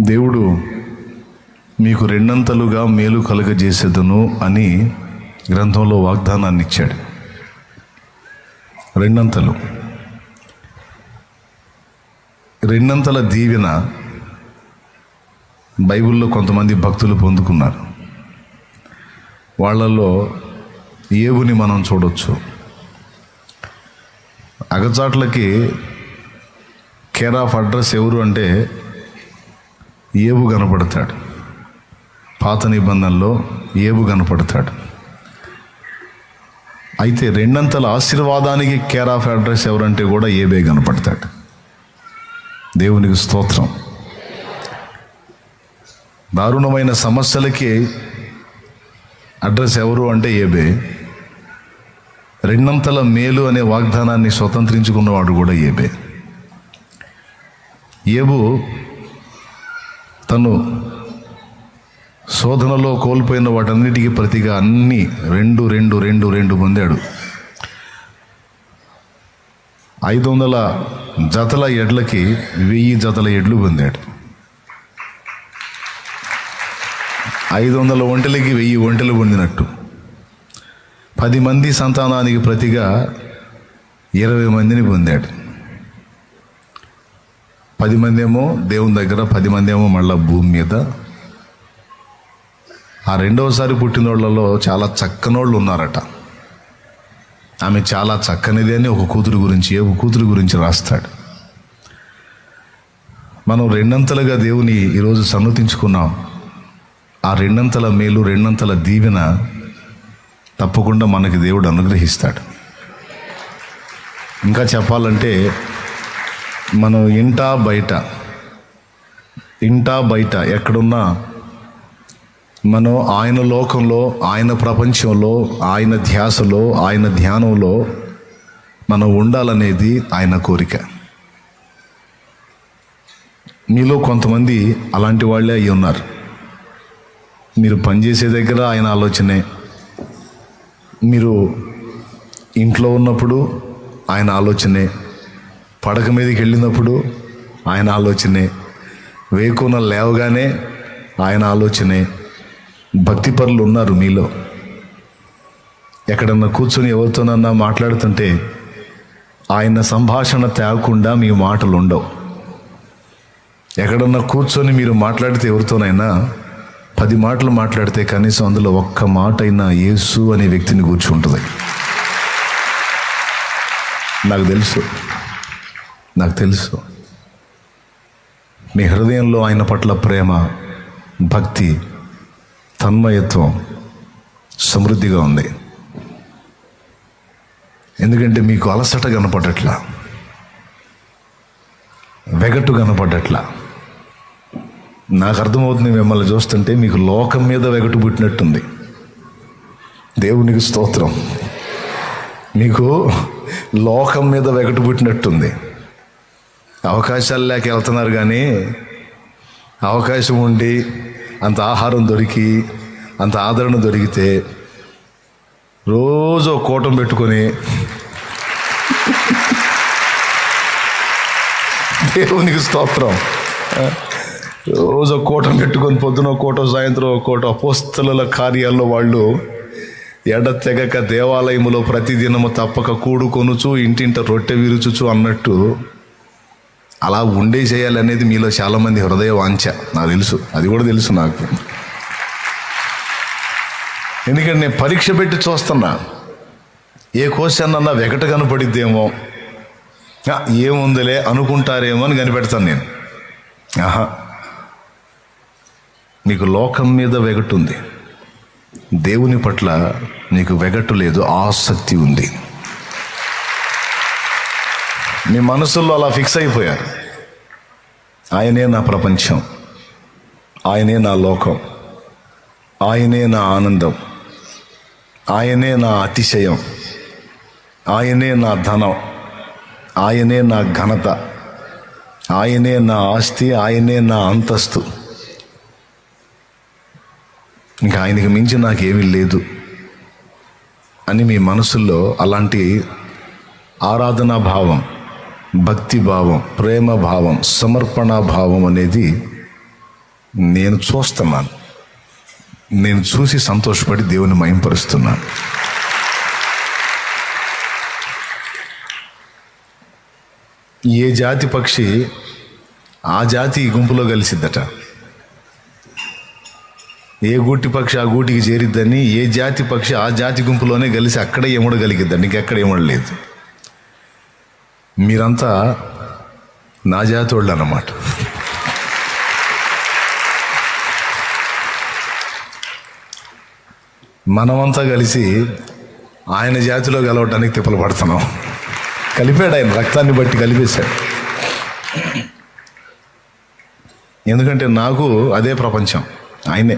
దేవుడు మీకు రెండంతలుగా మేలు కలుగజేసేదను అని గ్రంథంలో వాగ్దానాన్ని ఇచ్చాడు. రెండంతల దీవెన బైబిల్లో కొంతమంది భక్తులు పొందుకున్నారు. వాళ్ళల్లో ఏబుని మనం చూడొచ్చు. అగచాట్లకి కేర్ ఆఫ్ అడ్రస్ ఎవరు అంటే ఏబు కనపడతాడు. పాత నిబంధనలో ఏబు కనపడతాడు. అయితే రెండంతల ఆశీర్వాదానికి కేర్ ఆఫ్ అడ్రస్ ఎవరంటే కూడా ఏబే కనపడతాడు. దేవునికి స్తోత్రం. దారుణమైన సమస్యలకి అడ్రస్ ఎవరు అంటే ఏబే. రెండంతల మేలు అనే వాగ్దానాన్ని స్వతంత్రించుకున్నవాడు కూడా ఏబే. ఏబు తను శోధనలో కోల్పోయిన వాటన్నిటికీ ప్రతిగా అన్నీ రెండు పొందాడు. 500 జతల ఎడ్లకి 1000 జతల ఎడ్లు పొందాడు. 500 ఒంటెలకి 1000 ఒంటెలు పొందినట్టు 10 మంది సంతానానికి ప్రతిగా 20 మందిని పొందాడు. 10 మంది ఏమో దేవుని దగ్గర, 10 మంది ఏమో మళ్ళా భూమి మీద. ఆ రెండవసారి పుట్టినోళ్లలో చాలా చక్కనోళ్ళు ఉన్నారట. ఆమె చాలా చక్కనిది అని ఒక కూతురు గురించి రాస్తాడు. మనం రెండంతలుగా దేవుని ఈరోజు సన్నతించుకున్నాం. ఆ రెండంతల మేలు, రెండంతల దీవెన తప్పకుండా మనకి దేవుడు అనుగ్రహిస్తాడు. ఇంకా చెప్పాలంటే మనం ఇంటా బయట ఎక్కడున్నా మనం ఆయన లోకంలో, ఆయన ప్రపంచంలో, ఆయన ధ్యాసలో, ఆయన ధ్యానంలో మనం ఉండాలనేది ఆయన కోరిక. మీలో కొంతమంది అలాంటి వాళ్ళే అయి ఉన్నారు. మీరు పనిచేసే దగ్గర ఆయన ఆలోచనే, మీరు ఇంట్లో ఉన్నప్పుడు ఆయన ఆలోచనే, పడక మీదకి వెళ్ళినప్పుడు ఆయన ఆలోచనే, వేకున లేవగానే ఆయన ఆలోచనే. భక్తి పరులు ఉన్నారు మీలో. ఎక్కడన్నా కూర్చొని ఎవరితోనన్నా మాట్లాడుతుంటే ఆయన సంభాషణ తేగకుండా మీ మాటలు ఉండవు. ఎక్కడన్నా కూర్చొని మీరు మాట్లాడితే ఎవరితోనైనా 10 మాటలు మాట్లాడితే కనీసం అందులో ఒక్క మాట అయినా యేసు అనే వ్యక్తిని కూర్చుంటుంది. నాకు తెలుసు మీ హృదయంలో ఆయన పట్ల ప్రేమ, భక్తి, తన్మయత్వం సమృద్ధిగా ఉంది. ఎందుకంటే మీకు అలసట కనపడట్లా, వెగటు కనపడట్లా. నాకు అర్థమవుతుంది మిమ్మల్ని చూస్తుంటే మీకు లోకం మీద వెగటు పుట్టినట్టుంది. దేవునికి స్తోత్రం. మీకు లోకం మీద వెగటు పుట్టినట్టుంది. అవకాశాలు లేక వెళ్తున్నారు, కానీ అవకాశం ఉండి అంత ఆహారం దొరికి అంత ఆదరణ దొరికితే రోజు కోటం పెట్టుకొని దేవునికి స్తోత్రం, రోజు కోటం పెట్టుకొని పొద్దున కోట, సాయంత్రం కోట, అపోస్తలుల కార్యాల్లో వాళ్ళు ఎడతెగక దేవాలయములో ప్రతిదినము తప్పక కూడుకొనుచు ఇంటింట రొట్టె విరుచుచు అన్నట్టు అలా ఉండే చేయాలనేది మీలో చాలామంది హృదయ వాంఛ. నాకు తెలుసు, అది కూడా తెలుసు నాకు. ఎందుకంటే నేను పరీక్ష పెట్టి చూస్తున్నా. ఏ క్వశ్చన్ అన్నా వెగట కనపడిద్దేమో, ఏముందిలే అనుకుంటారేమో అని కనిపెడతాను నేను. మీకు లోకం మీద వెగటు ఉంది, దేవుని పట్ల నీకు వెగటు లేదు, ఆసక్తి ఉంది. మీ మనసుల్లో అలా ఫిక్స్ అయిపోయారు. ఆయనే నా ప్రపంచం, ఆయనే నా లోకం, ఆయనే నా ఆనందం, ఆయనే నా అతిశయం, ఆయనే నా ధనం, ఆయనే నా ఘనత, ఆయనే నా ఆస్తి, ఆయనే నా అంతస్తు. ఇంకా ఆయనకి మించి నాకేమీ లేదు అని మీ మనసుల్లో అలాంటి ఆరాధనా భావం, భక్తి భావం, ప్రేమ భావం, సమర్పణ భావం అనేది నేను చూస్తున్నాను, నేను చూసి సంతోషపడి దేవుని మహింపరుస్తున్నాను. ఏ జాతి పక్షి ఆ జాతి గుంపులో కలిసిద్దట, ఏ గూటి పక్షి ఆ గూటికి చేరిద్దని, ఏ జాతి పక్షి ఆ జాతి గుంపులోనే కలిసి అక్కడే ఎముడగలిగిద్దండి, ఇంకెక్కడ ఎముడలేదు. మీరంతా నా జాతి వాళ్ళు అన్నమాట. మనమంతా కలిసి ఆయన జాతిలో కలవటానికి తిప్పలు పడుతున్నాం. కలిపాడు ఆయన, రక్తాన్ని బట్టి కలిపేశాడు. ఎందుకంటే నాకు అదే ప్రపంచం, ఆయనే.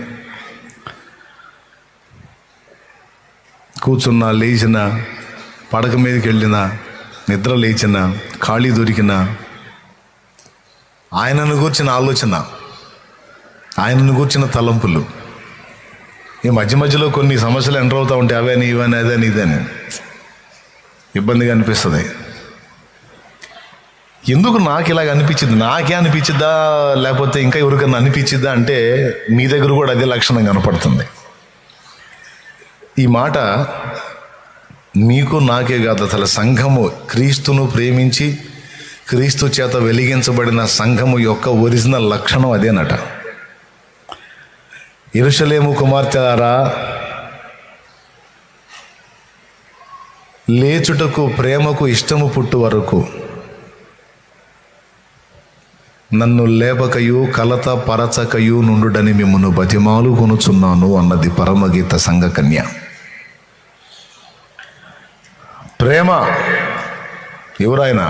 కూర్చున్నా, లేచినా, పడక మీదకి వెళ్ళినా, నిద్ర లేచినా, ఖాళీ దొరికినా ఆయనను కూర్చిన ఆలోచన, ఆయనను కూర్చిన తలంపులు. ఈ మధ్య మధ్యలో కొన్ని సమస్యలు ఎంటర్ అవుతూ ఉంటాయి, అవని ఇవని అదని ఇదని ఇబ్బందిగా అనిపిస్తుంది. ఎందుకు నాకు ఇలాగ అనిపించింది, నాకే అనిపించిద్దా లేకపోతే ఇంకా ఎవరికన్నా అనిపించిద్దా అంటే మీ దగ్గర కూడా అదే లక్షణం కనపడుతుంది. ఈ మాట మీకు నాకే కాదు, అసలు సంఘము, క్రీస్తును ప్రేమించి క్రీస్తు చేత వెలిగించబడిన సంఘము యొక్క ఒరిజినల్ లక్షణం అదేనట. యెరూషలేము కుమార్తెలారా, లేచుటకు ప్రేమకు ఇష్టము పుట్టు వరకు నన్ను లేపకయు కలత పరచకయు నుండుడని మిమ్మును బతిమాలు కొనుచున్నాను అన్నది పరమగీత సంఘ కన్య. ప్రేమ ఎవరైనా,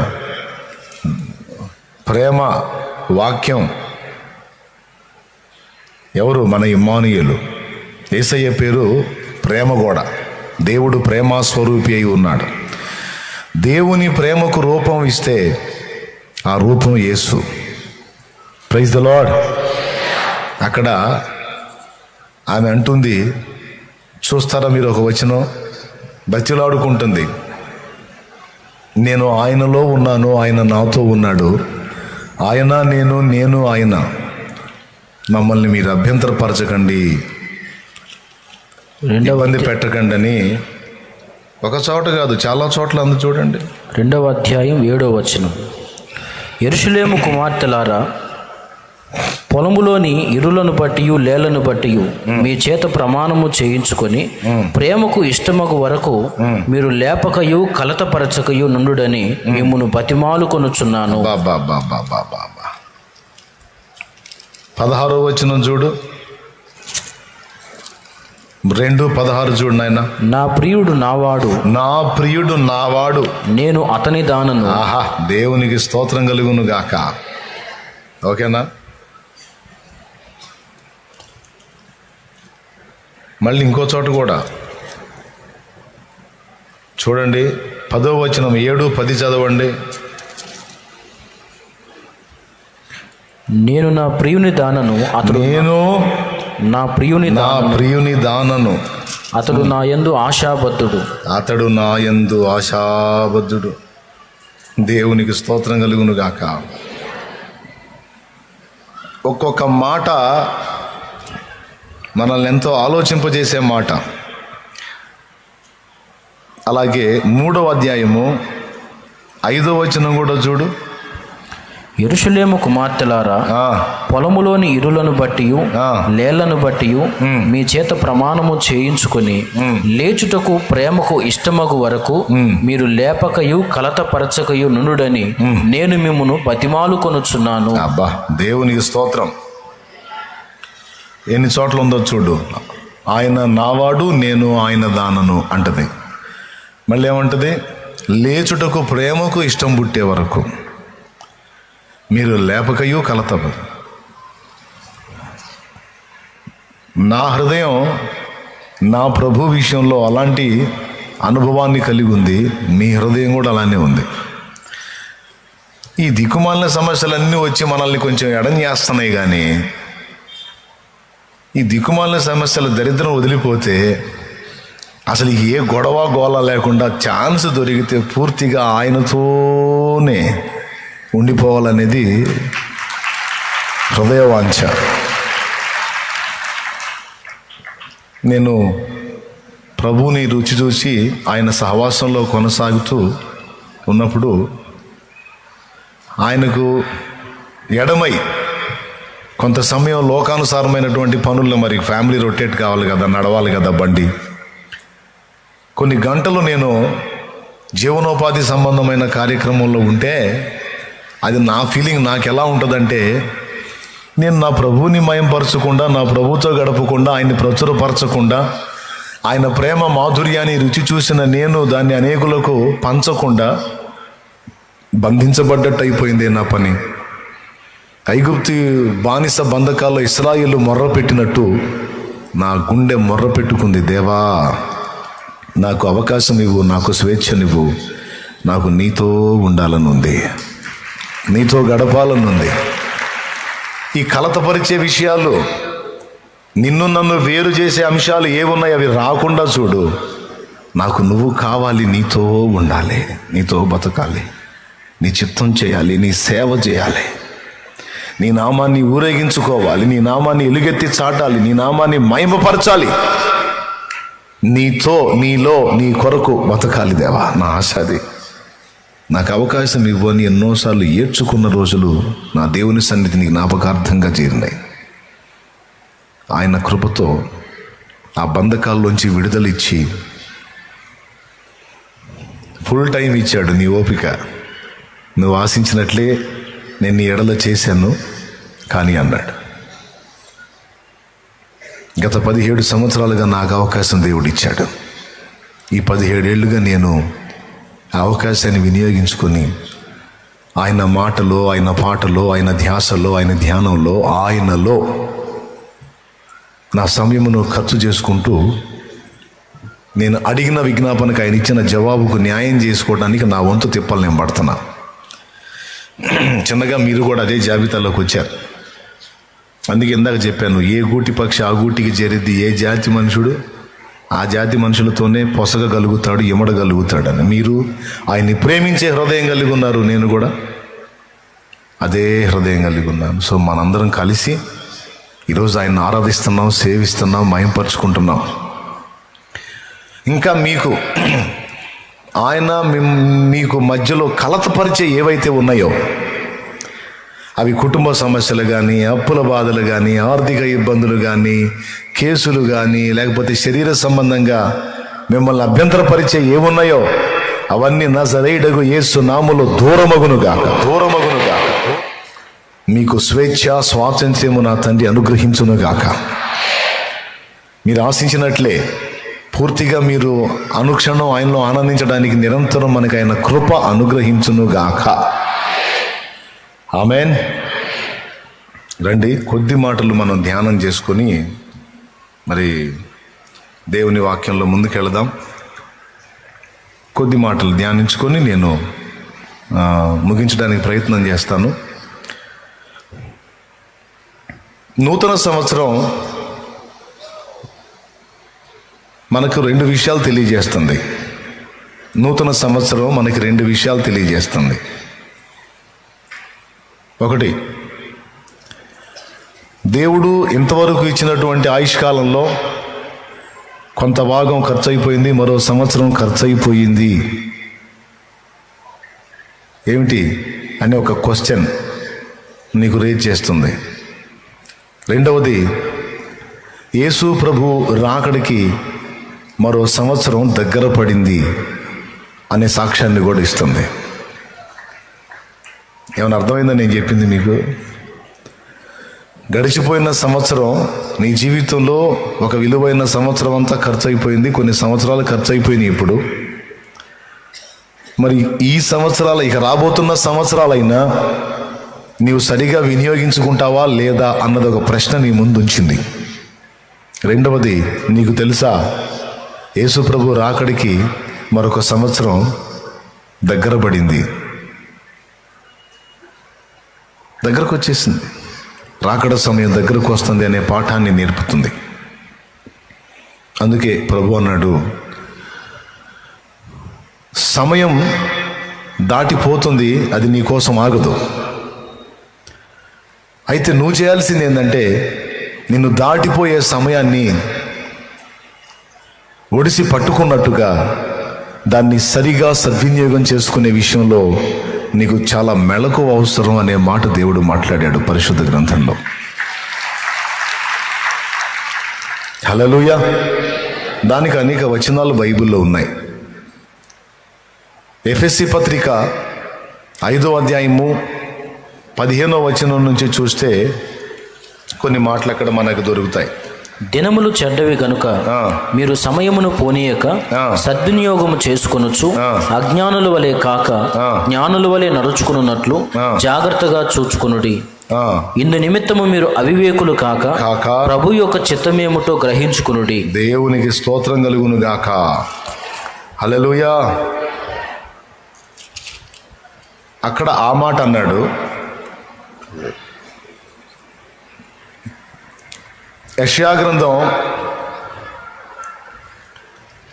ప్రేమ వాక్యం ఎవరు? మన ఇమ్మానుయేలు. యేసయ్య పేరు ప్రేమ గోడ. దేవుడు ప్రేమస్వరూపి అయి ఉన్నాడు. దేవుని ప్రేమకు రూపం ఇస్తే ఆ రూపం యేసు. Praise the lord. అక్కడ ఆమె అంటుంది, చూస్తారా మీరు, ఒక వచనం బతిలాడుకుంటుంది, నేను ఆయనలో ఉన్నాను, ఆయన నాతో ఉన్నాడు, ఆయన నేను, నేను ఆయన, మమ్మల్ని మీరు అభ్యంతరపరచకండి, ఇబ్బంది పెట్టకండి అని ఒక చోట కాదు చాలా చోట్ల అందు. చూడండి 2వ అధ్యాయం 7వ వచనం. యెరూషలేము కుమార్తెలారా, పొలములోని ఇరులను బట్టి లేళ్లను బట్టి మీ చేత ప్రమాణము చేయించుకొని ప్రేమకు ఇష్టమగు వరకు మీరు లేపకయు కలతపరచకయు నుండుడని మిమ్మును బతిమాలు కొనుచున్నాను. 16వ వచనం చూడు, 2:16 చూడు నాయన. నా ప్రియుడు నావాడు, నా ప్రియుడు నావాడు, నేను అతని దానను. ఆహా, దేవునికి స్తోత్రం కలుగును గాక. ఓకేనా? మళ్ళీ ఇంకో చోట కూడా చూడండి, 10వ వచనం, 7-10 చదవండి. నేను నా ప్రియుని దానను, అతడు నేను నా ప్రియుని దానను, అతడు నా యందు ఆశాబద్ధుడు, అతడు నా యందు ఆశాబద్ధుడు. దేవునికి స్తోత్రం కలుగును గాక. ఒక్కొక్క మాట మనల్ని ఎంతో ఆలోచింపజేసే మాట. అలాగే 3వ అధ్యాయము 5వ వచనం కూడా చూడు. యెరూషలేము కుమార్తెలారా, పొలములోని ఇరులను బట్టి లేళ్లను బట్టి మీ చేత ప్రమాణము చేయించుకొని లేచుటకు ప్రేమకు ఇష్టమగు వరకు మీరు లేపకయు కలతపరచకయు నుండుడని నేను మిమ్మును బతిమాలు కొనుచున్నాను. అబ్బా, దేవునికి స్తోత్రం. ఎన్ని చోట్ల ఉందో చూడు. ఆయన నావాడు, నేను ఆయన దానను అంటది. మళ్ళీ ఏమంటది? లేచుటకు ప్రేమకు ఇష్టం పుట్టే వరకు మీరు లేపకయు కలతపు. నా హృదయం నా ప్రభు విషయంలో అలాంటి అనుభవాన్ని కలిగి ఉంది. మీ హృదయం కూడా అలానే ఉంది. ఈ దిక్కుమాలిన సమస్యలన్నీ వచ్చి మనల్ని కొంచెం ఎడం చేస్తున్నాయి, కానీ ఈ దిక్కుమాలిన సమస్యల దరిద్రం వదిలిపోతే అసలు ఏ గొడవ గోళ లేకుండా ఛాన్స్ దొరికితే పూర్తిగా ఆయనతోనే ఉండిపోవాలనేది హృదయవాంఛ. నేను ప్రభువుని రుచి చూసి ఆయన సహవాసంలో కొనసాగుతూ ఉన్నప్పుడు ఆయనకు ఎడమై కొంత సమయం లోకానుసారమైనటువంటి పనుల్లో, మరి ఫ్యామిలీ రొటేట్ కావాలి కదా, నడవాలి కదా బండి, కొన్ని గంటలు నేను జీవనోపాధి సంబంధమైన కార్యక్రమంలో ఉంటే అది నా ఫీలింగ్ నాకు ఎలా ఉంటుందంటే, నేను నా ప్రభువుని మయంపరచకుండా, నా ప్రభుతో గడపకుండా, ఆయన్ని ప్రచురపరచకుండా, ఆయన ప్రేమ మాధుర్యాన్ని రుచి చూసిన నేను దాన్ని అనేకులకు పంచకుండా బంధించబడ్డట్టు అయిపోయింది నా పని. ఐగుప్తు బానిస బంధకాల్లో ఇశ్రాయేలు మొర్ర పెట్టినట్టు నా గుండె మొర్ర పెట్టుకుంది. దేవా, నాకు అవకాశం ఇవ్వు, నాకు స్వేచ్ఛనివ్వు, నాకు నీతో ఉండాలనుంది, నీతో గడపాలనుంది. ఈ కలతపరిచే విషయాలు, నిన్ను నన్ను వేరు చేసే అంశాలు ఏమున్నాయి అవి రాకుండా చూడు. నాకు నువ్వు కావాలి, నీతో ఉండాలి, నీతో బతకాలి, నీ చిత్తం చేయాలి, నీ సేవ చేయాలి, నీ నామాన్ని ఊరేగించుకోవాలి, నీ నామాన్ని ఎలుగెత్తి చాటాలి, నీ నామాన్ని మహిమపరచాలి, నీతో, నీలో, నీ కొరకు బతకాలి. దేవా, నా ఆశ అది. నాకు అవకాశం ఇవ్వని ఎన్నోసార్లు ఏడ్చుకున్న రోజులు నా దేవుని సన్నిధిని జ్ఞాపకార్థంగా చేరినాయి. ఆయన కృపతో ఆ బంధకాల్లోంచి విడుదలిచ్చి ఫుల్ టైం ఇచ్చాడు. నీ ఓపిక, నువ్వు ఆశించినట్లే నేను నీ ఎడల చేశాను కానీ అన్నాడు. గత 17 సంవత్సరాలుగా నాకు అవకాశం దేవుడు ఇచ్చాడు. ఈ 17 ఏళ్ళుగా నేను ఆ అవకాశాన్ని వినియోగించుకొని ఆయన మాటలో, ఆయన పాటలో, ఆయన ధ్యాసలో, ఆయన ధ్యానంలో, ఆయనలో నా సమయమును ఖర్చు చేసుకుంటూ నేను అడిగిన విజ్ఞాపనకు ఆయన ఇచ్చిన జవాబుకు న్యాయం చేసుకోవడానికి నా వంతు తిప్పలు నేను పడుతున్నా. చిన్నగా మీరు కూడా అదే జాబితాలోకి వచ్చారు. అందుకే ఇందాక చెప్పాను, ఏ గూటి పక్షి ఆ గూటికి చేరిద్ది, ఏ జాతి మనుషుడు ఆ జాతి మనుషులతోనే పొసగగలుగుతాడు, ఎమడగలుగుతాడని. మీరు ఆయన్ని ప్రేమించే హృదయం కలిగి ఉన్నారు, నేను కూడా అదే హృదయం కలిగి ఉన్నాను. సో మనందరం కలిసి ఈరోజు ఆయన్ని ఆరాధిస్తున్నాం, సేవిస్తున్నాం, మహింపరుచుకుంటున్నాం. ఇంకా మీకు ఆయన మీకు మధ్యలో కలతపరిచే ఏవైతే ఉన్నాయో అవి కుటుంబ సమస్యలు కానీ, అప్పుల బాధలు కానీ, ఆర్థిక ఇబ్బందులు కానీ, కేసులు కానీ, లేకపోతే శరీర సంబంధంగా మిమ్మల్ని అభ్యంతరపరిచే ఏమున్నాయో అవన్నీ నజరేయుడగు యేసు నామములో దూరమగునుగాక. మీకు స్వేచ్ఛ, స్వాతంత్ర్యము నా తండ్రి అనుగ్రహించునుగాక. మీరు ఆశించినట్లే పూర్తిగా మీరు అనుక్షణం ఆయనలో ఆనందించడానికి నిరంతరం మనకి ఆయన కృప అనుగ్రహించునుగాక. ఆమేన్. రండి, కొద్ది మాటలు మనం ధ్యానం చేసుకొని మరి దేవుని వాక్యంలో ముందుకెళదాం. కొద్ది మాటలు ధ్యానించుకొని నేను ముగించడానికి ప్రయత్నం చేస్తాను. నూతన సంవత్సరం మనకు 2 విషయాలు తెలియజేస్తుంది. నూతన సంవత్సరం మనకి 2 విషయాలు తెలియజేస్తుంది. ఒకటి, దేవుడు ఇంతవరకు ఇచ్చినటువంటి ఆయుష్కాలంలో కొంత భాగం ఖర్చు అయిపోయింది, మరో సంవత్సరం ఖర్చు అయిపోయింది ఏమిటి అనే ఒక క్వశ్చన్ నీకు రేజ్ చేస్తుంది. రెండవది, యేసు ప్రభు రాకడికి మరో సంవత్సరం దగ్గర పడింది అనే సాక్ష్యాన్ని కూడా ఇస్తుంది. ఏమైనా అర్థమైందని నేను చెప్పింది మీకు? గడిచిపోయిన సంవత్సరం నీ జీవితంలో ఒక విలువైన సంవత్సరం అంతా ఖర్చు అయిపోయింది, కొన్ని సంవత్సరాలు ఖర్చు అయిపోయినాయి. ఇప్పుడు మరి ఈ సంవత్సరాలు, ఇక రాబోతున్న సంవత్సరాలైనా నీవు సరిగా వినియోగించుకుంటావా లేదా అన్నది ఒక ప్రశ్న నీ ముందు ఉంచింది. రెండవది, నీకు తెలుసా యేసు ప్రభు రాకడికి మరొక సంవత్సరం దగ్గర పడింది, దగ్గరకు వచ్చేసింది. రాకడ సమయం దగ్గరకు వస్తుంది అనే పాఠాన్ని నేర్పుతుంది. అందుకే ప్రభు అన్నాడు, సమయం దాటిపోతుంది, అది నీ కోసం ఆగదు. అయితే నువ్వు చేయాల్సింది ఏంటంటే నిన్ను దాటిపోయే సమయాన్ని ఒడిసి పట్టుకున్నట్టుగా దాన్ని సరిగా సద్వినియోగం చేసుకునే విషయంలో నీకు చాలా మెళకువ అవసరం అనే మాట దేవుడు మాట్లాడాడు పరిశుద్ధ గ్రంథంలో. హల్లెలూయా. దానికి అనేక వచనాలు బైబిల్లో ఉన్నాయి. ఎఫెసీ పత్రిక 5వ అధ్యాయము 15వ వచనం నుంచి చూస్తే కొన్ని మాటలు అక్కడ మనకు దొరుకుతాయి. దినములు చెడ్డవి గనుక మీరు సమయమును పోనీయక సద్వినియోగము చేసుకొనొచ్చు, అజ్ఞానుల వలె కాక జ్ఞానుల వలె నడుచుకున్నట్లు జాగ్రత్తగా చూచుకొనుడి. ఇందు నిమిత్తము మీరు అవివేకులు కాక ప్రభు యొక్క చిత్తమేమిటో గ్రహించుకొనుడి. దేవునికి స్తోత్రం కలుగును గాక. హల్లెలూయా. అక్కడ ఆ మాట అన్నాడు. యెషయా గ్రంథం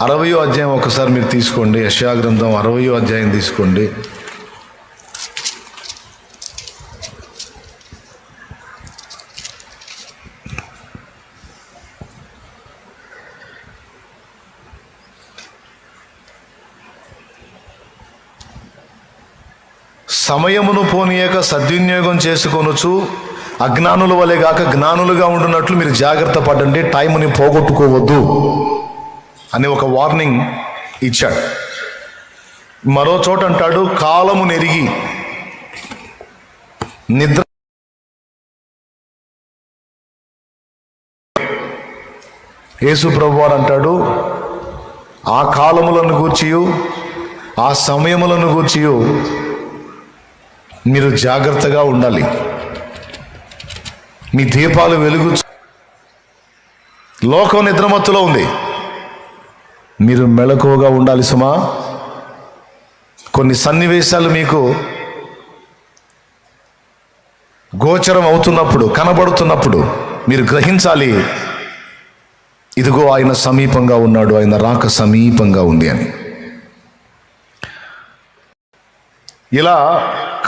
60వ అధ్యాయం ఒకసారి మీరు తీసుకోండి. యెషయా గ్రంథం 60వ అధ్యాయం తీసుకోండి. సమయమును పోనీయక సద్వినియోగం చేసుకొనుచు అజ్ఞానుల వలె గాక జ్ఞానులుగా ఉండునట్లు మీరు జాగ్రత్త పడండి, టైంని పోగొట్టుకోవద్దు అని ఒక వార్నింగ్ ఇచ్చాడు. మరో చోట అంటాడు, కాలము నెరిగి నిద్ర. యేసు ప్రభువారు అంటాడు, ఆ కాలములను గూర్చియు ఆ సమయములను గూర్చియు మీరు జాగ్రత్తగా ఉండాలి. మీ దీపాలు వెలుగు. లోకం నిద్రమత్తులో ఉంది, మీరు మెళకువగా ఉండాలి సుమా. కొన్ని సన్నివేశాలు మీకు గోచరం అవుతున్నప్పుడు, కనబడుతున్నప్పుడు మీరు గ్రహించాలి, ఇదిగో ఆయన సమీపంగా ఉన్నాడు, ఆయన రాక సమీపంగా ఉంది అని. ఇలా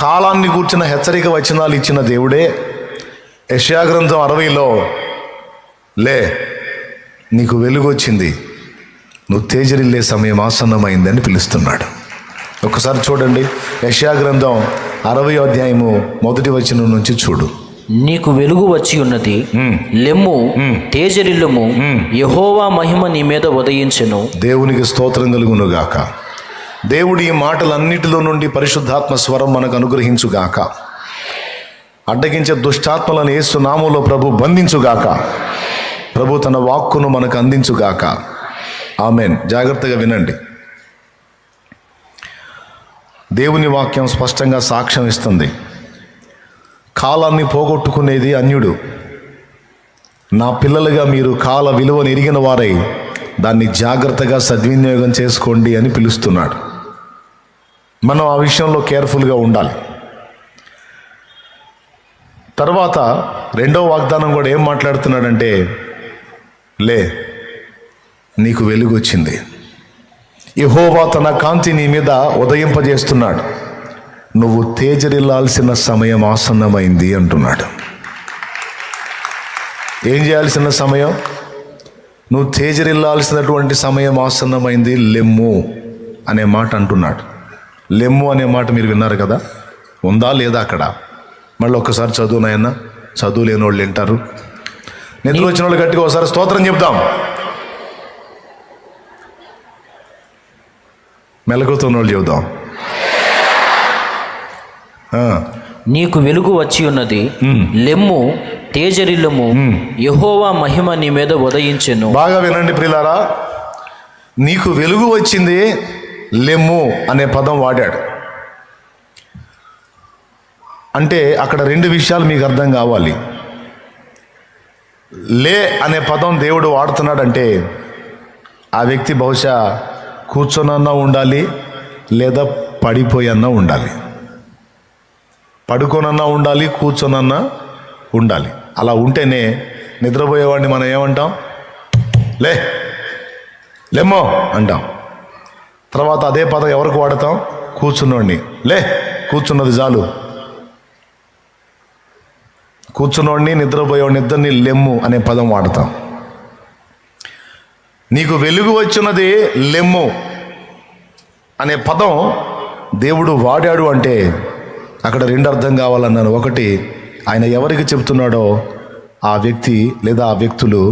కాలాన్ని కూర్చున్న హెచ్చరిక వచనాలు ఇచ్చిన దేవుడే యెషయా గ్రంథం 60లో లే, నీకు వెలుగు వచ్చింది, నువ్వు తేజరిల్లే సమయం ఆసన్నమైందని పిలుస్తున్నాడు. ఒకసారి చూడండి, యెషయా గ్రంథం 60వ అధ్యాయము 1వ వచనం నుంచి చూడు. నీకు వెలుగు వచ్చి ఉన్నది, లెమ్ము తేజరిల్లుము, యెహోవా మహిమ నీ మీద ఉదయించెను. దేవునికి స్తోత్రం కలుగును గాక. దేవుడి ఈ మాటలన్నిటిలో నుండి పరిశుద్ధాత్మ స్వరం మనకు అనుగ్రహించుగాక. అడ్డగించే దుష్టాత్మలను యేసు నామములో ప్రభు బంధించుగాక. ప్రభు తన వాక్కును మనకు అందించుగాక. ఆమెన్. జాగ్రత్తగా వినండి. దేవుని వాక్యం స్పష్టంగా సాక్ష్యం ఇస్తుంది. కాలాన్ని పోగొట్టుకునేది అన్యుడు. నా పిల్లలుగా మీరు కాల విలువను ఎరిగిన వారై దాన్ని జాగ్రత్తగా సద్వినియోగం చేసుకోండి అని పిలుస్తున్నాడు. మనం ఆ విషయంలో కేర్ఫుల్గా ఉండాలి. తర్వాత రెండవ వాగ్దానం కూడా ఏం మాట్లాడుతున్నాడంటే, లే, నీకు వెలుగు వచ్చింది, యెహోవా తన కాంతి నీ మీద ఉదయింపజేస్తున్నాడు, నువ్వు తేజరిల్లాల్సిన సమయం ఆసన్నమైంది అంటున్నాడు. ఏం చేయాల్సిన సమయం? నువ్వు తేజరిల్లాల్సినటువంటి సమయం ఆసన్నమైంది, లెమ్ము అనే మాట అంటున్నాడు. లెమ్ము అనే మాట మీరు విన్నారు కదా, ఉందా లేదా అక్కడ? మళ్ళీ ఒక్కసారి చదువు నాయన. చదువు లేని వాళ్ళు వింటారు. నిద్ర వచ్చిన వాళ్ళు గట్టిగా ఒకసారి స్తోత్రం చెప్దాం. మెలకుతున్న వాళ్ళు చెబుదాం. నీకు వెలుగు వచ్చి ఉన్నది, లెమ్ము తేజరిల్లుము, యెహోవా మహిమ నీ మీద ఉదయించెను. బాగా వినండి ప్రియులారా, నీకు వెలుగు వచ్చింది, లెమ్ము అనే పదం వాడాడు. అంటే అక్కడ రెండు విషయాలు మీకు అర్థం కావాలి. లే అనే పదం దేవుడు వాడుతున్నాడంటే ఆ వ్యక్తి బహుశా కూర్చొనన్నా ఉండాలి, లేదా పడిపోయన్నా ఉండాలి. పడుకోనన్నా ఉండాలి, కూర్చొనన్నా ఉండాలి. అలా ఉంటేనే నిద్రపోయేవాడిని మనం ఏమంటాం? లే, లెమ్మో అంటాం. తర్వాత అదే పదం ఎవరికి వాడతాం? కూర్చున్నోడిని. లే, కూర్చున్నది చాలు. కూర్చున్నోడిని, నిద్రపోయేవాడిని, ఇద్దరిని లెమ్ము అనే పదం వాడతాం. నీకు వెలుగు వచ్చినది లెమ్ము అనే పదం దేవుడు వాడాడు అంటే అక్కడ రెండు అర్థం కావాలన్నాను. ఒకటి, ఆయన ఎవరికి చెప్తున్నాడో ఆ వ్యక్తి లేదా ఆ వ్యక్తులు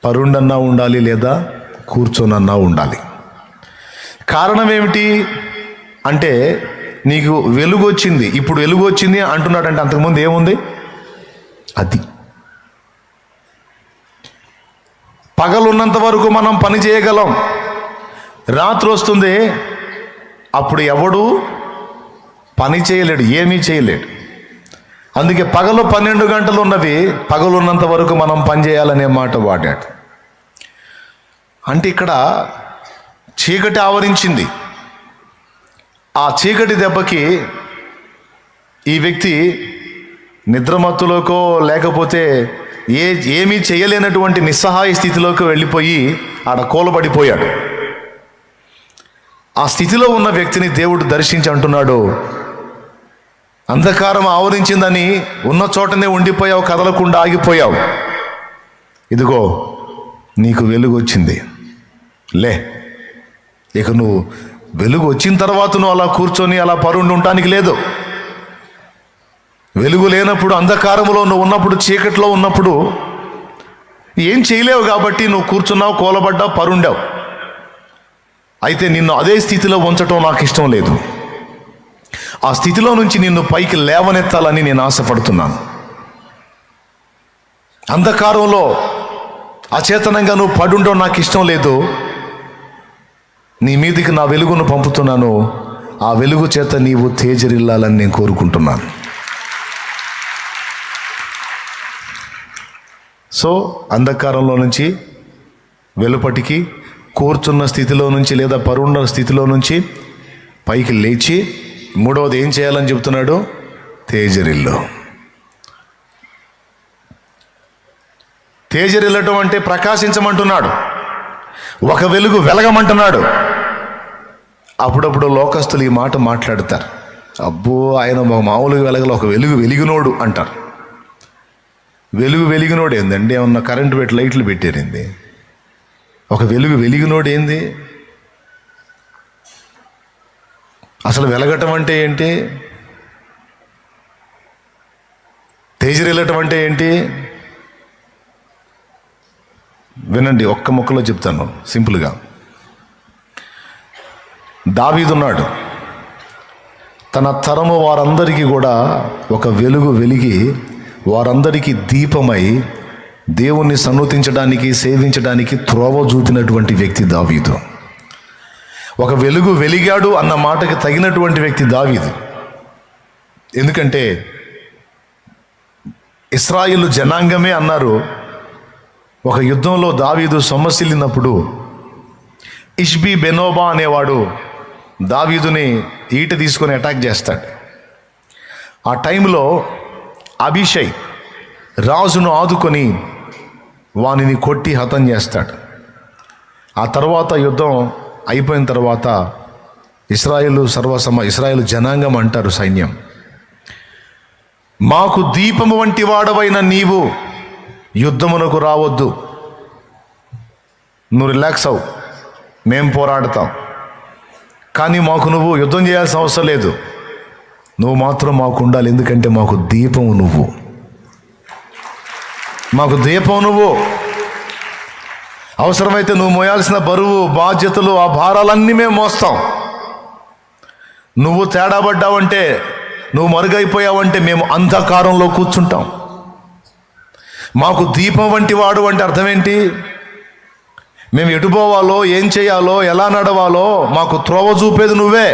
పరుండన్నా ఉండాలి లేదా కూర్చొనన్నా ఉండాలి. కారణం ఏమిటి అంటే నీకు వెలుగు వచ్చింది, ఇప్పుడు వెలుగు వచ్చింది అంటున్నాడంటే అంతకుముందు ఏముంది? అది పగలున్నంత వరకు మనం పని చేయగలం, రాత్రి వస్తుంది అప్పుడు ఎవడు పని చేయలేడు, ఏమీ చేయలేడు. అందుకే పగలు 12 గంటలు ఉన్నవి, పగలున్నంత వరకు మనం పని చేయాలనే మాట వాడాడు. అంటే ఇక్కడ చీకటి ఆవరించింది. ఆ చీకటి దెబ్బకి ఈ వ్యక్తి నిద్రమత్తులోకో లేకపోతే ఏమీ చేయలేనటువంటి నిస్సహాయ స్థితిలోకి వెళ్ళిపోయి ఆడ కూలబడిపోయాడు. ఆ స్థితిలో ఉన్న వ్యక్తిని దేవుడు దర్శించి అంటున్నాడు, అంధకారం ఆవరించిందని ఉన్న చోటనే ఉండిపోయావు, కదలకుండా ఆగిపోయావు. ఇదిగో నీకు వెలుగు వచ్చింది, లే. ఇక నువ్వు వెలుగు వచ్చిన తర్వాత నువ్వు అలా కూర్చొని అలా పరుండి ఉండటానికి లేదు. వెలుగు లేనప్పుడు, అంధకారంలో నువ్వు ఉన్నప్పుడు, చీకట్లో ఉన్నప్పుడు ఏం చేయలేవు కాబట్టి నువ్వు కూర్చున్నావు, కూలబడ్డావు, పరుండావు. అయితే నిన్ను అదే స్థితిలో ఉంచటం నాకు ఇష్టం లేదు. ఆ స్థితిలో నుంచి నిన్ను పైకి లేవనెత్తాలని నేను ఆశపడుతున్నాను. అంధకారంలో అచేతనంగా నువ్వు పడుండవు నాకు ఇష్టం లేదు. నీ మీదికి నా వెలుగును పంపుతున్నాను, ఆ వెలుగు చేత నీవు తేజరిల్లాలని నేను కోరుకుంటున్నాను. సో అంధకారంలో నుంచి వెలుపటికి, కూర్చున్న స్థితిలో నుంచి లేదా పరుండ స్థితిలో నుంచి పైకి లేచి, మూడవది ఏం చేయాలని చెప్తున్నాడు? తేజరిల్లు. తేజరిల్లటం అంటే ప్రకాశించమంటున్నాడు, ఒక వెలుగు వెలగమంటున్నాడు. అప్పుడప్పుడు లోకస్తులు ఈ మాట మాట్లాడతారు, అబ్బో ఆయన మామూలుగా వెలగల, ఒక వెలుగు వెలిగినోడు అంటారు. వెలుగు వెలిగినోడు ఏందండి? ఏమన్నా కరెంటు పెట్టి లైట్లు పెట్టారింది? ఒక వెలుగు వెలిగినోడు ఏంది? అసలు వెలగటం అంటే ఏంటి? తేజరిల్లటం అంటే ఏంటి? వినండి, ఒక్క ముక్కలో చెప్తాను సింపుల్గా. దావీదున్నాడు, తన తరము వారందరికీ కూడా ఒక వెలుగు వెలిగి వారందరికీ దీపమై దేవుణ్ణి సన్నుతించడానికి, సేవించడానికి త్రోవ చూపినటువంటి వ్యక్తి దావీదు. ఒక వెలుగు వెలిగాడు అన్న మాటకి తగినటువంటి వ్యక్తి దావీదు. ఎందుకంటే ఇశ్రాయేలు జనాంగమే అన్నారు, ఒక యుద్ధంలో దావీదు సొమ్మసిల్లినప్పుడు ఇష్బీ బెనోబా అనేవాడు దావీదుని ఈట తీసుకొని అటాక్ చేస్తాడు. ఆ టైంలో అభిషై రాజును ఆదుకొని వానిని కొట్టి హతం చేస్తాడు. ఆ తర్వాత యుద్ధం అయిపోయిన తర్వాత ఇశ్రాయేలు జనాంగం అంటారు సైన్యం, మాకు దీపము వంటి వాడవైన నీవు యుద్ధమునకు రావద్దు, నువ్వు రిలాక్స్ అవు, మేం పోరాడతాం, కానీ మాకు నువ్వు యుద్ధం చేయాల్సిన అవసరం లేదు, నువ్వు మాత్రం మాకు ఉండాలి, ఎందుకంటే మాకు దీపము నువ్వు, మాకు దీపం నువ్వు. అవసరమైతే నువ్వు మోయాల్సిన బరువు, బాధ్యతలు, ఆ భారాలన్నీ మేము మోస్తాం. నువ్వు తేడా పడ్డావంటే, నువ్వు మరుగైపోయావంటే మేము అంధకారంలో కూర్చుంటాం. మాకు దీపం వంటి వాడు అంటే అర్థం ఏంటి? మేము ఎటు పోవాలో, ఏం చేయాలో, ఎలా నడవాలో మాకు త్రోవ చూపేది నువ్వే.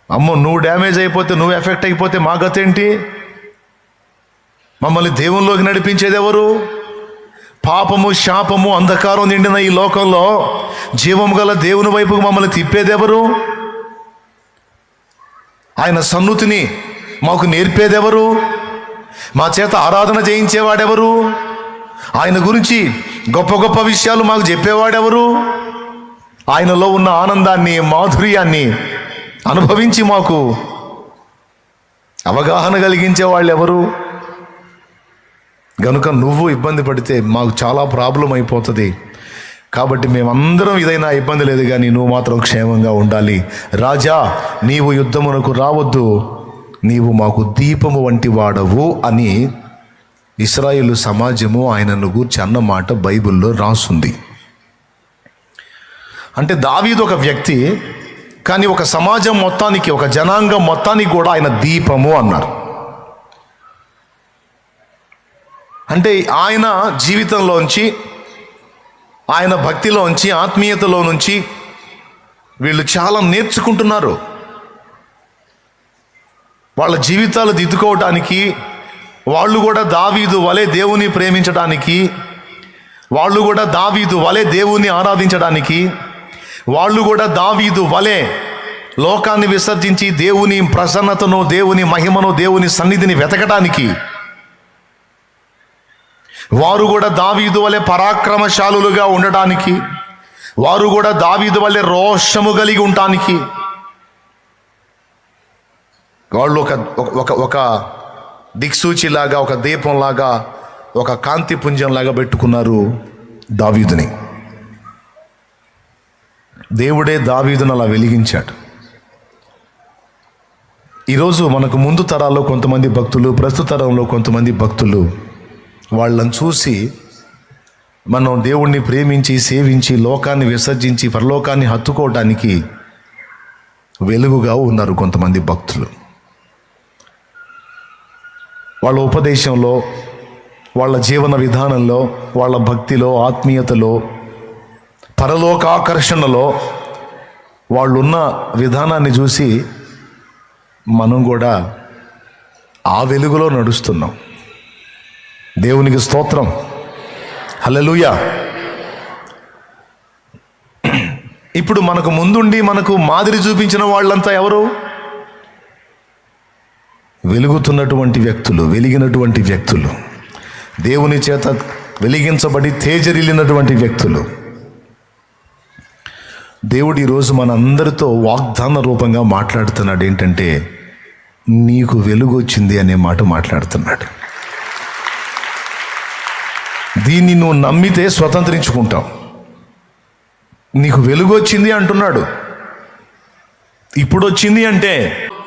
అమ్మో, నువ్వు డ్యామేజ్ అయిపోతే, నువ్వు ఎఫెక్ట్ అయిపోతే మా గతి ఏంటి? మమ్మల్ని దేవునిలోకి నడిపించేది ఎవరు? పాపము, శాపము, అంధకారం నిండిన ఈ లోకంలో జీవము గల దేవుని వైపుకు మమ్మల్ని తిప్పేదెవరు? ఆయన సన్నుతిని మాకు నేర్పేదెవరు? మా చేత ఆరాధన చేయించేవాడెవరు? ఆయన గురించి గొప్ప గొప్ప విషయాలు మాకు చెప్పేవాడెవరు? ఆయనలో ఉన్న ఆనందాన్ని, మాధుర్యాన్ని అనుభవించి మాకు అవగాహన కలిగించే వాళ్ళు ఎవరు? గనుక నువ్వు ఇబ్బంది పడితే మాకు చాలా ప్రాబ్లం అయిపోతుంది. కాబట్టి మేమందరం ఇదైనా ఇబ్బంది లేదు, కానీ నువ్వు మాత్రం క్షేమంగా ఉండాలి. రాజా, నీవు యుద్ధమునకు రావద్దు, నీవు మాకు దీపము వంటి వాడవు అని ఇశ్రాయేలు సమాజము ఆయనను గూర్చి అన్న మాట బైబిల్లో రాసుంది. అంటే దావీదు ఒక వ్యక్తి, కానీ ఒక సమాజం మొత్తానికి, ఒక జనాంగం మొత్తానికి కూడా ఆయన దీపము అన్నారు. అంటే ఆయన జీవితంలోంచి, ఆయన భక్తిలోంచి, ఆత్మీయతలో నుంచి వీళ్ళు చాలా నేర్చుకుంటున్నారు. వాళ్ళ జీవితాలు దిద్దుకోవటానికి, వాళ్ళు కూడా దావీదు వలె దేవుని ప్రేమించడానికి, వాళ్ళు కూడా దావీదు వలె దేవుని ఆరాధించడానికి, వాళ్ళు కూడా దావీదు వలె లోకాన్ని విసర్జించి దేవుని ప్రసన్నతను, దేవుని మహిమను, దేవుని సన్నిధిని వెతకడానికి, వారు కూడా దావీదు వలె పరాక్రమశాలులుగా ఉండటానికి, వారు కూడా దావీదు వలె రోషము కలిగి ఉండటానికి వాళ్ళు ఒక దిక్సూచిలాగా, ఒక దీపంలాగా, ఒక కాంతి పుంజంలాగా పెట్టుకున్నారు దావీదుని. దేవుడే దావీదును అలా వెలిగించాడు. ఈరోజు మనకు ముందు తరాల్లో కొంతమంది భక్తులు, ప్రస్తుత తరంలో కొంతమంది భక్తులు వాళ్ళని చూసి మనం దేవుణ్ణి ప్రేమించి, సేవించి, లోకాన్ని విసర్జించి పరలోకాన్ని హత్తుకోవటానికి వెలుగుగా ఉన్నారు కొంతమంది భక్తులు. వాళ్ళ ఉపదేశంలో, వాళ్ళ జీవన విధానంలో, వాళ్ళ భక్తిలో, ఆత్మీయతలో, పరలోకాకర్షణలో వాళ్ళున్న విధానాన్ని చూసి మనం కూడా ఆ వెలుగులో నడుస్తున్నాం. దేవునికి స్తోత్రం, హల్లెలూయా. ఇప్పుడు మనకు ముందుండి మనకు మాదిరి చూపించిన వాళ్ళంతా ఎవరు? వెలుగుతున్నటువంటి వ్యక్తులు, వెలిగినటువంటి వ్యక్తులు, దేవుని చేత వెలిగించబడి తేజరిల్లినటువంటి వ్యక్తులు. దేవుడు ఈరోజు మనందరితో వాగ్దాన రూపంగా మాట్లాడుతున్నాడు. ఏంటంటే, నీకు వెలుగు వచ్చింది అనే మాట మాట్లాడుతున్నాడు. దీన్ని నువ్వు నమ్మితే స్వతంత్రించుకుంటావు. నీకు వెలుగు వచ్చింది అంటున్నాడు. ఇప్పుడు వచ్చింది అంటే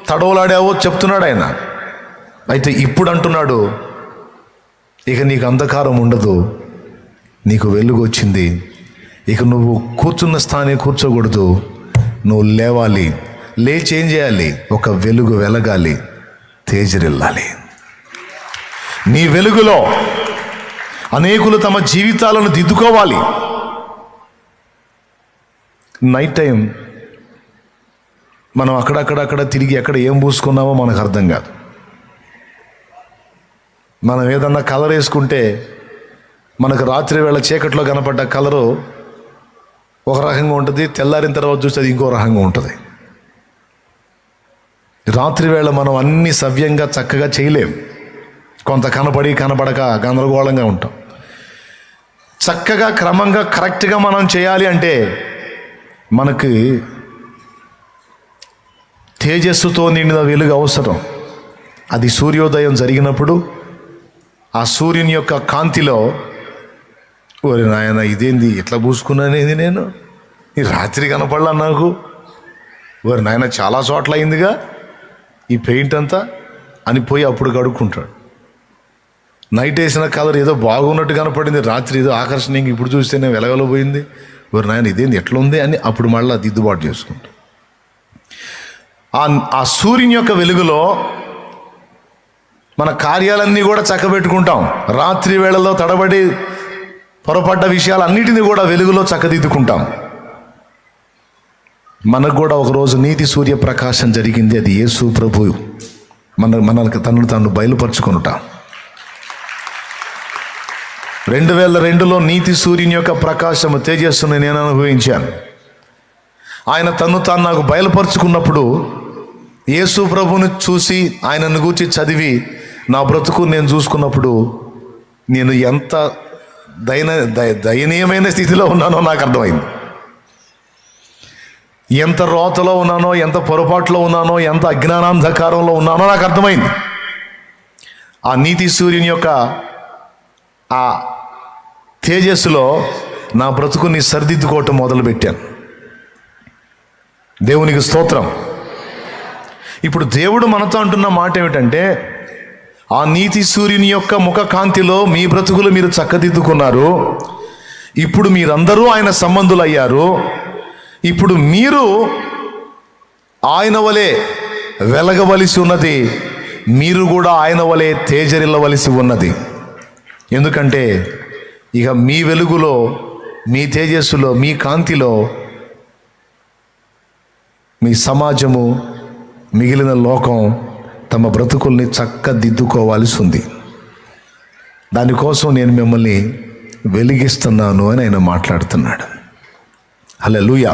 తడవలాడావో చెప్తున్నాడు ఆయన. అయితే ఇప్పుడు అంటున్నాడు, ఇక నీకు అంధకారం ఉండదు, నీకు వెలుగు వచ్చింది. ఇక నువ్వు కూర్చున్న స్థానే కూర్చోకూడదు, నువ్వు లేవాలి. లేచి ఏం చేయాలి? ఒక వెలుగు వెలగాలి, తేజరిల్లాలి. నీ వెలుగులో అనేకులు తమ జీవితాలను దిద్దుకోవాలి. నైట్ టైం మనం అక్కడక్కడ తిరిగి ఎక్కడ ఏం పూసుకున్నామో మనకు అర్థం కాదు. మనం ఏదన్నా కలర్ వేసుకుంటే మనకు రాత్రి వేళ చీకట్లో కనపడ్డ కలరు ఒక రకంగా ఉంటుంది, తెల్లారిన తర్వాత చూస్తే అది ఇంకో రకంగా ఉంటుంది. రాత్రి వేళ మనం అన్ని సవ్యంగా చక్కగా చేయలేం. కొంత కనపడి కనపడక గందరగోళంగా ఉంటాం. చక్కగా క్రమంగా కరెక్ట్గా మనం చేయాలి అంటే మనకి తేజస్సుతో నిండిన వెలుగు అవసరం. అది సూర్యోదయం జరిగినప్పుడు ఆ సూర్యుని యొక్క కాంతిలో, ఓరి నాయన ఇదేంది ఎట్లా పూసుకున్నానేది నేను, ఈ రాత్రి కనపడలా నాకు, ఓరి నాయన చాలా చోట్ల అయిందిగా ఈ పెయింట్ అంతా అని పోయి అప్పుడు కడుక్కుంటాడు. నైట్ వేసిన కలర్ ఏదో బాగున్నట్టు కనపడింది, రాత్రి ఏదో ఆకర్షణీయంగా ఇప్పుడు చూస్తేనే వెలగలబోయింది, ఓరి నాయన ఇదేంది ఎట్లా ఉంది అని అప్పుడు మళ్ళీ దిద్దుబాటు చేసుకుంటాం. ఆ సూర్యుని యొక్క వెలుగులో మన కార్యాలన్నీ కూడా చక్కబెట్టుకుంటాం. రాత్రి వేళలో తడబడి పొరపడ్డ విషయాలన్నిటినీ కూడా వెలుగులో చక్కదిద్దుకుంటాం. మనకు కూడా ఒకరోజు నీతి సూర్య ప్రకాశం జరిగింది. అది యేసు ప్రభు మనకు తనను తాను బయలుపరుచుకొనుట. 2002లో నీతి సూర్యుని యొక్క ప్రకాశము తేజస్సును నేను అనుభవించాను. ఆయన తను తాను నాకు బయలుపరుచుకున్నప్పుడు, యేసు ప్రభుని చూసి ఆయనను గూర్చి చదివి నా బ్రతుకు నేను చూసుకున్నప్పుడు నేను ఎంత దయనీయమైన స్థితిలో ఉన్నానో నాకు అర్థమైంది. ఎంత రోతలో ఉన్నానో, ఎంత పొరపాట్లో ఉన్నానో, ఎంత అజ్ఞానాంధకారంలో ఉన్నానో నాకు అర్థమైంది. ఆ నీతి సూర్యుని యొక్క ఆ తేజస్సులో నా బ్రతుకుని సరిదిద్దుకోవటం మొదలుపెట్టాను. దేవునికి స్తోత్రం. ఇప్పుడు దేవుడు మనతో అంటున్న మాట ఏమిటంటే, ఆ నీతి సూర్యుని యొక్క ముఖ కాంతిలో మీ బ్రతుకులు మీరు చక్కదిద్దుకున్నారు. ఇప్పుడు మీరందరూ ఆయన సంబంధులయ్యారు. ఇప్పుడు మీరు ఆయన వలె వెలగవలసి ఉన్నది, మీరు కూడా ఆయన వలె తేజరిల్లవలసి ఉన్నది. ఎందుకంటే ఇక మీ వెలుగులో, మీ తేజస్సులో, మీ కాంతిలో మీ సమాజము, మిగిలిన లోకం తమ బ్రతుకుల్ని చక్కదిద్దుకోవాల్సి ఉంది. దానికోసం నేను మిమ్మల్ని వెలిగిస్తున్నాను అని ఆయన మాట్లాడుతున్నాడు. హల్లెలూయా.